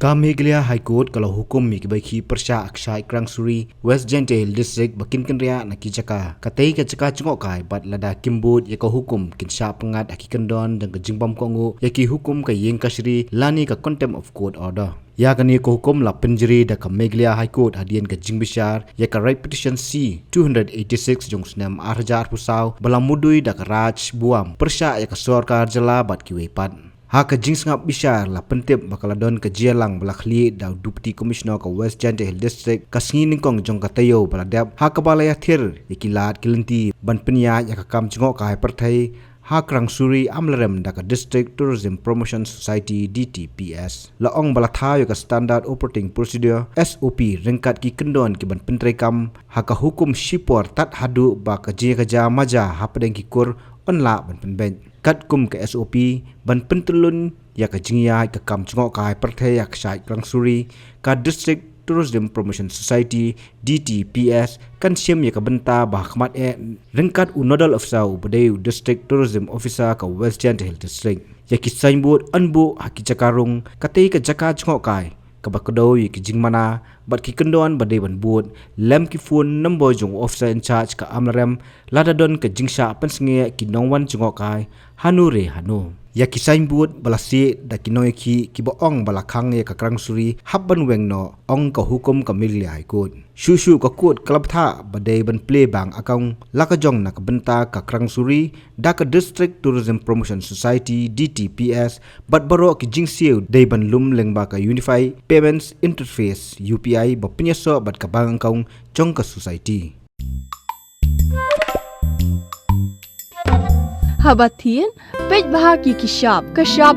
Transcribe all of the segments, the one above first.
Ka Meghalaya High Court kalau hukum mi kibaki persya Kshaid Krangshuri West Jngoh District bakin kenria na kijaka katai ka caka Jngoh kai bat lada kimbut ya ka hukum kin sya pengat aki kendon dan ke jingbam kongu ya ki hukum ka Ïing Kashari lani ka Contemp of Court Order. Ya kani ko hukum la penjeri da ka Meghalaya High Court hadian ka jingbishar ya ka right petition C 286 jong senam arjar pusau balamudui da ka raj buam persya ya ka sorkar jala bat ki wepat. Haka jing sengap bishar la pentip bakaladon ke Shillong balakli da Deputy Commissioner ke West Jngoh District kasngi ningkong jong katayo baladap haka balai Atiar ikilat kilenti ban penya ya kam Jngoh ka pertai ha Krangshuri amlarem da ka District Tourism Promotion Society DTPS laong balatha yo ka Standard Operating Procedure SOP ringkat ki kendon ki ban pentrekam haka hukum shipor tat hadu ba ka je maja hapadeng ki kur onla ban penben kat kum ke SOP ban pentelun ya ka jingya ka kam Jngoh ka perthai ya Kshai Krangshuri ka District Tourism Promotion Society DTPS kan siam ya ka benta bah khmat ringkat nodal officer ubadeu District Tourism Officer ka West Jngoh District ya ki signboard anbu haki cakarung katei ka jaka Jngoh kai ka bakdo ya ki jingmana bat ki kendon badai ban buat lem ki phone number jong officer in charge ka amlarem ladadon ka jingsha pensnge ki nongwan Jngoh kai hanure hanu ya ki signboard balasi da ki noiki ki boong balakhang ya ka Krangshuri habban wengno ong ka hukum ka Meghalaya High Court shushu ka court kalabtha badai ban play bang akang lakajong na ka benta ka Krangshuri da ka District Tourism Promotion Society DTPS bat baro ki jingsiu dai ban lum lengba ka Unified Payments Interface UPI ba penyaso bat ka bang kong jong ka society. Habatin, pej bahagi ki shop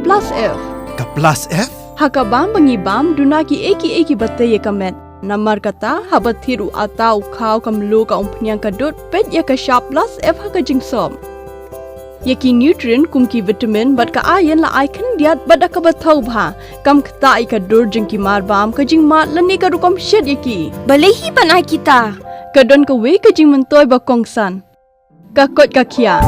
plus F. Ka plus F? Hakabam bangibam duna ki eki batai ye kamet. Namar kata habathiru atau khau kamlu ka umpnyang kadut pej ya ka shop plus F haka jingsom. Yaki nutrient kum ki vitamin bat ka iron la icon diat bat ka bathau bha kam khta ka dur jing ki marbam ka jing mat lani ka rukom shed yaki. Balehi panai kita. Kadon ka we ka jing mentoy ba kongsan. Ka kot ka kia.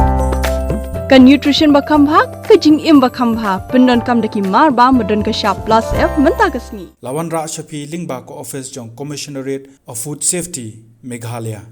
Ka nutrition bakam bha ka jing im bakam bha pendon kam daki marba medon ka shop plus F menta kasni Lawan Ra Shafi Lingba ko office jong Commissionerate of Food Safety Meghalaya.